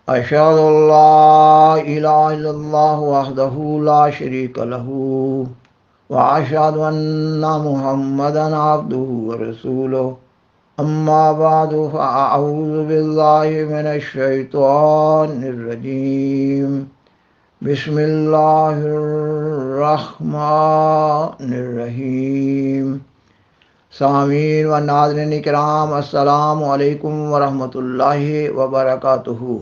اشهد ان لا اله الا الله وحده لا شريك له واشهد ان محمدا عبده ورسوله اما بعد فاعوذ بالله من الشيطان الرجيم بسم الله الرحمن الرحیم۔ سامعین و ناظرین کرام، السلام علیکم ورحمۃ اللہ وبرکاتہ۔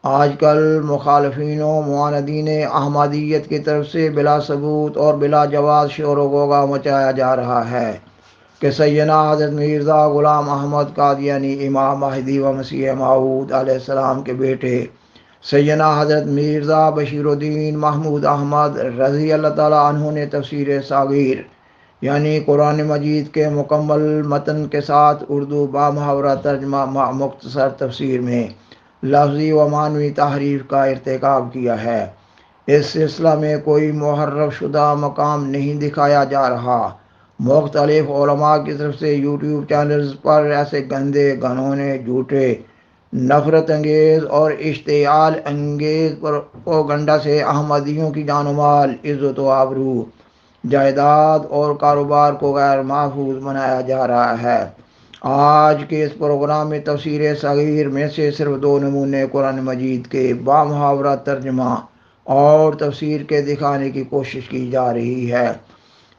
آج کل مخالفین و معاندین احمدیت کی طرف سے بلا ثبوت اور بلا جواز شور و غوغا مچایا جا رہا ہے کہ سیدنا حضرت مرزا غلام احمد قادیانی امام مہدی و مسیح موعود علیہ السلام کے بیٹے سیدنا حضرت مرزا بشیر الدین محمود احمد رضی اللہ تعالیٰ عنہ نے تفسیر صغیر یعنی قرآن مجید کے مکمل متن کے ساتھ اردو بامحاورہ ترجمہ مختصر تفسیر میں لفظی و معنوی تحریف کا ارتکاب کیا ہے۔ اس سلسلہ میں کوئی محرف شدہ مقام نہیں دکھایا جا رہا۔ مختلف علماء کی طرف سے یوٹیوب چینلز پر ایسے گندے گھنونے جھوٹے نفرت انگیز اور اشتعال انگیز پروپیگنڈا سے احمدیوں کی جان و مال، عزت و آبرو، جائیداد اور کاروبار کو غیر محفوظ بنایا جا رہا ہے۔ آج کے اس پروگرام میں تفسیر صغیر میں سے صرف 2 نمونے قرآن مجید کے بامحاورہ ترجمہ اور تفسیر کے دکھانے کی کوشش کی جا رہی ہے۔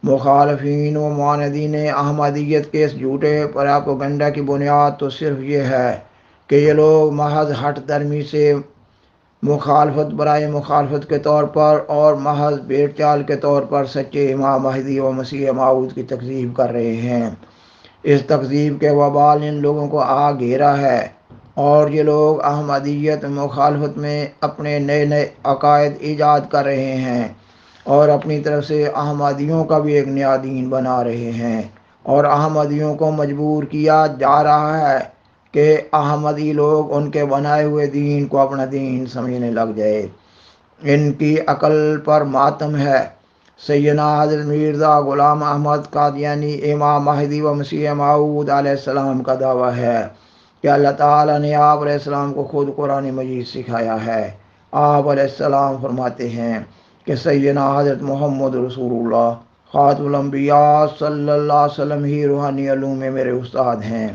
مخالفین و معاندین احمدیت کے اس جھوٹے پروپیگنڈا کی بنیاد تو صرف یہ ہے کہ یہ لوگ محض ہٹ درمی سے مخالفت برائے مخالفت کے طور پر اور محض بھیڑ چال کے طور پر سچے امام مہدی و مسیح موعود کی تکذیب کر رہے ہیں۔ اس تکذیب کے وبال ان لوگوں کو آ گھیرا ہے اور یہ لوگ احمدیت مخالفت میں اپنے نئے نئے عقائد ایجاد کر رہے ہیں اور اپنی طرف سے احمدیوں کا بھی ایک نیا دین بنا رہے ہیں، اور احمدیوں کو مجبور کیا جا رہا ہے کہ احمدی لوگ ان کے بنائے ہوئے دین کو اپنا دین سمجھنے لگ جائے۔ ان کی عقل پر ماتم ہے۔ سیدنا حضرت مرزا غلام احمد قادیانی امام مہدی و مسیح موعود علیہ السلام کا دعویٰ ہے کہ اللہ تعالیٰ نے آپ علیہ السلام کو خود قرآن مجید سکھایا ہے۔ آپ علیہ السلام فرماتے ہیں کہ سیدنا حضرت محمد رسول اللہ خاتم الانبیاء صلی اللہ علیہ وسلم ہی روحانی علوم میں میرے استاد ہیں۔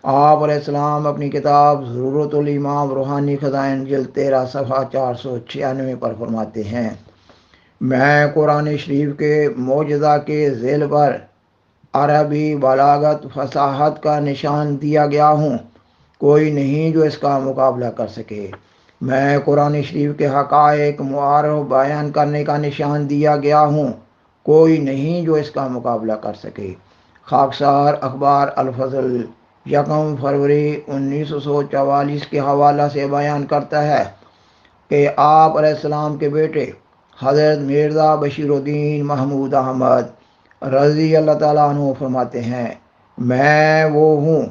آپ علیہ السلام اپنی کتاب ضرورت الامام روحانی خزائن جلد 13 صفحہ 496 پر فرماتے ہیں، میں قرآن شریف کے معجزہ کے ذیل پر عربی بلاغت فصاحت کا نشان دیا گیا ہوں، کوئی نہیں جو اس کا مقابلہ کر سکے۔ میں قرآن شریف کے حقائق معارف بیان کرنے کا نشان دیا گیا ہوں، کوئی نہیں جو اس کا مقابلہ کر سکے۔ خاکسار اخبار الفضل 1 فروری 1944 کے حوالہ سے بیان کرتا ہے کہ آپ علیہ السلام کے بیٹے حضرت مرزا بشیر الدین محمود احمد رضی اللہ تعالیٰ عنہ فرماتے ہیں، میں وہ ہوں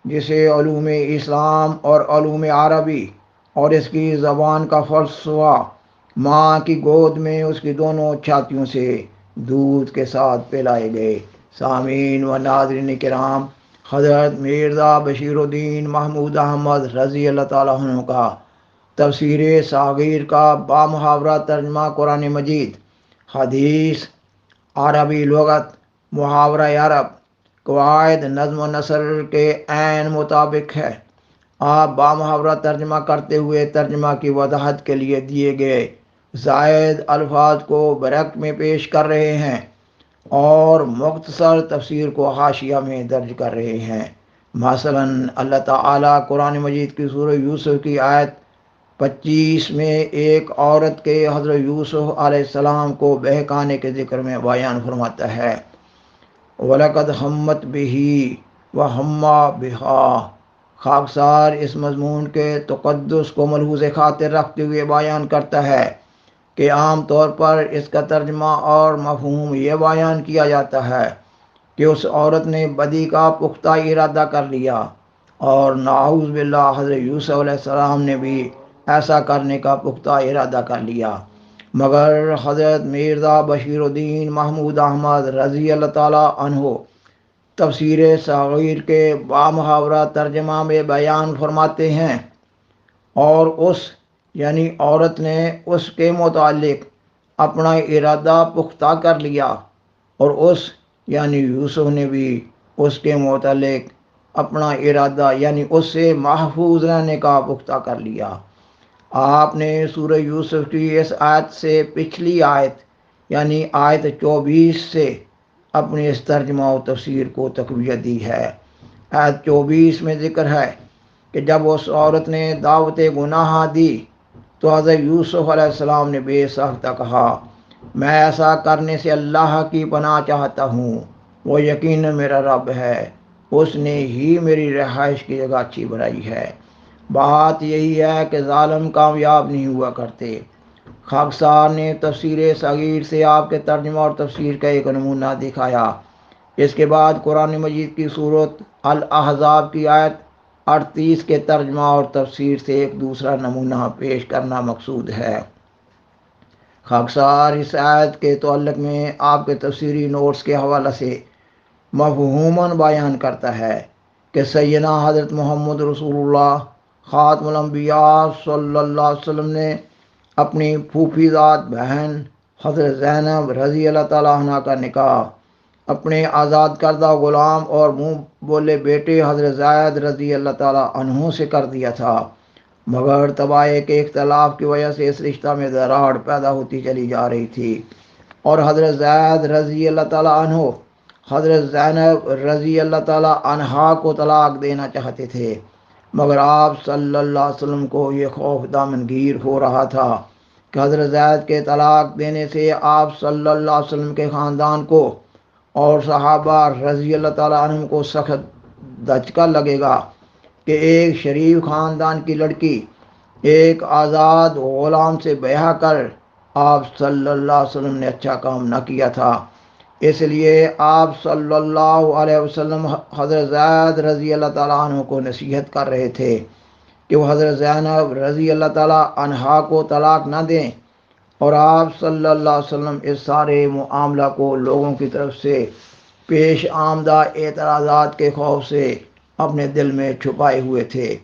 جسے علوم اسلام اور علوم عربی اور اس کی زبان کا فلسفہ ماں کی گود میں اس کی دونوں چھاتیوں سے دودھ کے ساتھ پلائے گئے۔ سامعین و ناظرین کرام، حضرت مرزا بشیر الدین محمود احمد رضی اللہ تعالیٰ عنہ کا تفسیر صغیر کا بامحاورہ ترجمہ قرآن مجید، حدیث، عربی لغت، محاورہ عرب، قواعد نظم و نثر کے عین مطابق ہے۔ آپ بامحاورہ ترجمہ کرتے ہوئے ترجمہ کی وضاحت کے لیے دیے گئے زائد الفاظ کو برک میں پیش کر رہے ہیں اور مختصر تفسیر کو حاشیہ میں درج کر رہے ہیں۔ مثلاً اللہ تعالیٰ قرآن مجید کی سورہ یوسف کی آیت 25 میں ایک عورت کے حضرت یوسف علیہ السلام کو بہکانے کے ذکر میں بیان فرماتا ہے، وَلَقَدْ هَمَّتْ بِهِ وَهَمَّ بِهَا۔ خاکسار اس مضمون کے تقدس کو ملحوظ خاطر رکھتے ہوئے بیان کرتا ہے کہ عام طور پر اس کا ترجمہ اور مفہوم یہ بیان کیا جاتا ہے کہ اس عورت نے بدی کا پختہ ارادہ کر لیا، اور نعوذ باللہ حضرت یوسف علیہ السلام نے بھی ایسا کرنے کا پختہ ارادہ کر لیا، مگر حضرت مرزا بشیر الدین محمود احمد رضی اللہ تعالیٰ عنہ تفسیر صغیر کے بامحاورہ ترجمہ میں بیان فرماتے ہیں، اور اس یعنی عورت نے اس کے متعلق اپنا ارادہ پختہ کر لیا، اور اس یعنی یوسف نے بھی اس کے متعلق اپنا ارادہ یعنی اس سے محفوظ رہنے کا پختہ کر لیا۔ آپ نے سورہ یوسف کی اس آیت سے پچھلی آیت یعنی آیت 24 سے اپنی اس ترجمہ و تفسیر کو تقویت دی ہے۔ آیت 24 میں ذکر ہے کہ جب اس عورت نے دعوت گناہ دی تو حضرت یوسف علیہ السلام نے بے ساختہ کہا، میں ایسا کرنے سے اللہ کی پناہ چاہتا ہوں، وہ یقیناً میرا رب ہے، اس نے ہی میری رہائش کی جگہ اچھی بنائی ہے۔ بات یہی ہے کہ ظالم کامیاب نہیں ہوا کرتے۔ خاکسار نے تفسیر صغیر سے آپ کے ترجمہ اور تفسیر کا ایک نمونہ دکھایا۔ اس کے بعد قرآن مجید کی سورت الاحزاب کی آیت 38 کے ترجمہ اور تفسیر سے ایک دوسرا نمونہ پیش کرنا مقصود ہے۔ خاکسار اس آیت کے تعلق میں آپ کے تفسیری نوٹس کے حوالہ سے مفہوماً بیان کرتا ہے کہ سیدنا حضرت محمد رسول اللہ خاتم الانبیاء صلی اللہ علیہ وسلم نے اپنی پھوپھی ذات بہن حضرت زینب رضی اللہ تعالیٰ عنہ کا نکاح اپنے آزاد کردہ غلام اور منہ بولے بیٹے حضرت زید رضی اللہ تعالیٰ عنہ سے کر دیا تھا، مگر طبائع کے اختلاف کی وجہ سے اس رشتہ میں دراڑ پیدا ہوتی چلی جا رہی تھی، اور حضرت زید رضی اللہ تعالیٰ عنہ حضرت زینب رضی اللہ تعالیٰ عنہا کو طلاق دینا چاہتے تھے، مگر آپ صلی اللہ علیہ وسلم کو یہ خوف دامنگیر ہو رہا تھا کہ حضرت زید کے طلاق دینے سے آپ صلی اللہ علیہ وسلم کے خاندان کو اور صحابہ رضی اللہ تعالیٰ عنہ کو سخت دھچکا لگے گا کہ ایک شریف خاندان کی لڑکی ایک آزاد غلام سے بیاہ کر آپ صلی اللہ علیہ وسلم نے اچھا کام نہ کیا تھا۔ اس لیے آپ صلی اللہ علیہ وسلم حضرت زید رضی اللہ تعالیٰ عنہ کو نصیحت کر رہے تھے کہ وہ حضرت زینب رضی اللہ تعالیٰ عنہا کو طلاق نہ دیں، اور آپ صلی اللہ علیہ وسلم اس سارے معاملہ کو لوگوں کی طرف سے پیش آمدہ اعتراضات کے خوف سے اپنے دل میں چھپائے ہوئے تھے،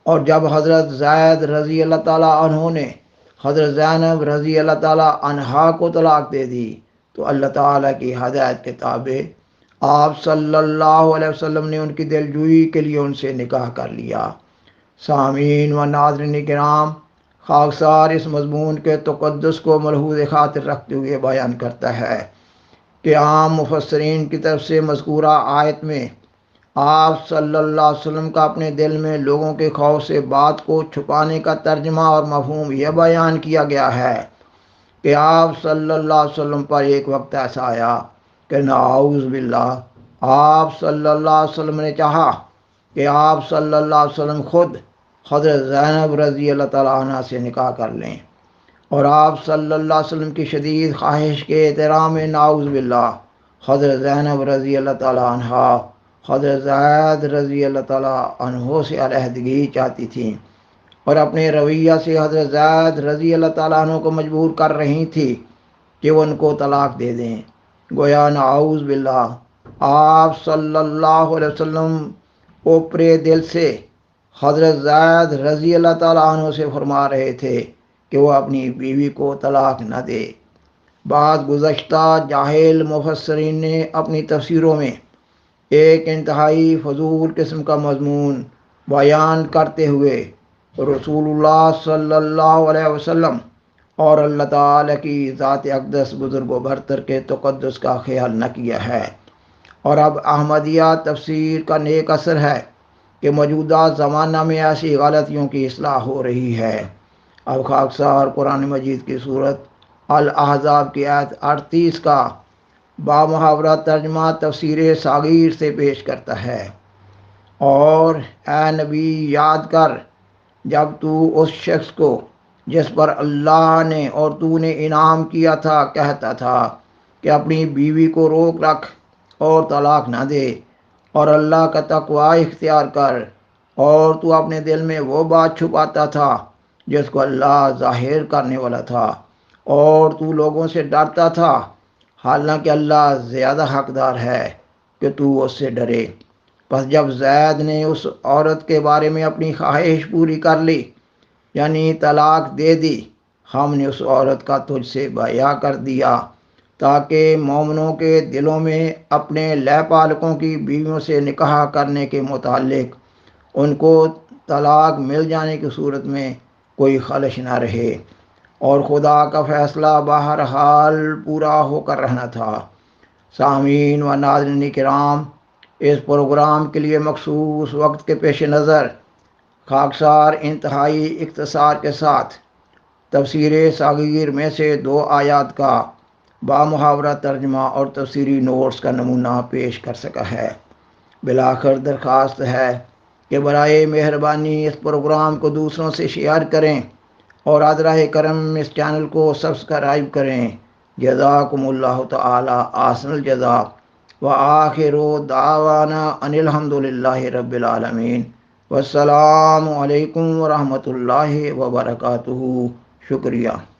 اور جب حضرت زید رضی اللہ تعالیٰ عنہ نے حضرت زینب رضی اللہ تعالیٰ عنہا کو طلاق دے دی تو اللہ تعالیٰ کی ہدایت کے تابع آپ صلی اللہ علیہ وسلم نے ان کی دلجوئی کے لیے ان سے نکاح کر لیا۔ سامعین و ناظرین کرام، خاکسار اس مضمون کے تقدس کو ملحوظ خاطر رکھتے ہوئے بیان کرتا ہے کہ عام مفسرین کی طرف سے مذکورہ آیت میں آپ صلی اللہ علیہ وسلم کا اپنے دل میں لوگوں کے خوف سے بات کو چھپانے کا ترجمہ اور مفہوم یہ بیان کیا گیا ہے کہ آپ صلی اللہ علیہ وسلم پر ایک وقت ایسا آیا کہ نعوذ باللہ آپ صلی اللہ علیہ وسلم نے چاہا کہ آپ صلی اللہ علیہ وسلم خود حضرت زینب رضی اللہ تعالیٰ عنہ سے نکاح کر لیں، اور آپ صلی اللہ علیہ وسلم کی شدید خواہش کے احترام میں نعوذ باللہ حضرت زینب رضی اللہ تعالیٰ عنہ حضرت زید رضی اللہ تعالیٰ عنہ سے علیحدگی چاہتی تھیں، اور اپنے رویہ سے حضرت زید رضی اللہ تعالیٰ عنہ کو مجبور کر رہی تھی کہ وہ ان کو طلاق دے دیں۔ گویا نعوذ باللہ آپ صلی اللہ علیہ وسلم اوپرے دل سے حضرت زید رضی اللہ تعالیٰ عنہ سے فرما رہے تھے کہ وہ اپنی بیوی کو طلاق نہ دے۔ بعض گزشتہ جاہل مفسرین نے اپنی تفسیروں میں ایک انتہائی فضول قسم کا مضمون بیان کرتے ہوئے رسول اللہ صلی اللہ علیہ وسلم اور اللہ تعالیٰ کی ذات اقدس بزرگ و برتر کے تقدس کا خیال نہ کیا ہے، اور اب احمدیہ تفسیر کا نیک اثر ہے کہ موجودہ زمانہ میں ایسی غلطیوں کی اصلاح ہو رہی ہے۔ اب خاکسار قرآن مجید کی سورت الاحزاب کی آیت 38 کا بامحاورہ ترجمہ تفسیر صغیر سے پیش کرتا ہے، اور اے نبی یاد کر جب تو اس شخص کو جس پر اللہ نے اور تو نے انعام کیا تھا کہتا تھا کہ اپنی بیوی کو روک رکھ اور طلاق نہ دے، اور اللہ کا تقوی اختیار کر، اور تو اپنے دل میں وہ بات چھپاتا تھا جس کو اللہ ظاہر کرنے والا تھا، اور تو لوگوں سے ڈرتا تھا، حالانکہ اللہ زیادہ حقدار ہے کہ تو اس سے ڈرے۔ پس جب زید نے اس عورت کے بارے میں اپنی خواہش پوری کر لی یعنی طلاق دے دی، ہم نے اس عورت کا تجھ سے بیع کر دیا تاکہ مومنوں کے دلوں میں اپنے لے پالکوں کی بیویوں سے نکاح کرنے کے متعلق ان کو طلاق مل جانے کی صورت میں کوئی خلش نہ رہے، اور خدا کا فیصلہ بہرحال پورا ہو کر رہنا تھا۔ سامعین و ناظرین کرام، اس پروگرام کے لیے مخصوص وقت کے پیش نظر خاکسار انتہائی اختصار کے ساتھ تفسیر صغیر میں سے 2 آیات کا بامحاورہ ترجمہ اور تفسیری نوٹس کا نمونہ پیش کر سکا ہے۔ بالآخر درخواست ہے کہ برائے مہربانی اس پروگرام کو دوسروں سے شیئر کریں اور عذرہ کرم اس چینل کو سبسکرائب کریں۔ جزاکم اللہ تعالی احسن الجزاء وآخر دعوانا ان الحمد للہ رب العالمین، والسلام علیکم ورحمۃ اللہ وبرکاتہ۔ شکریہ۔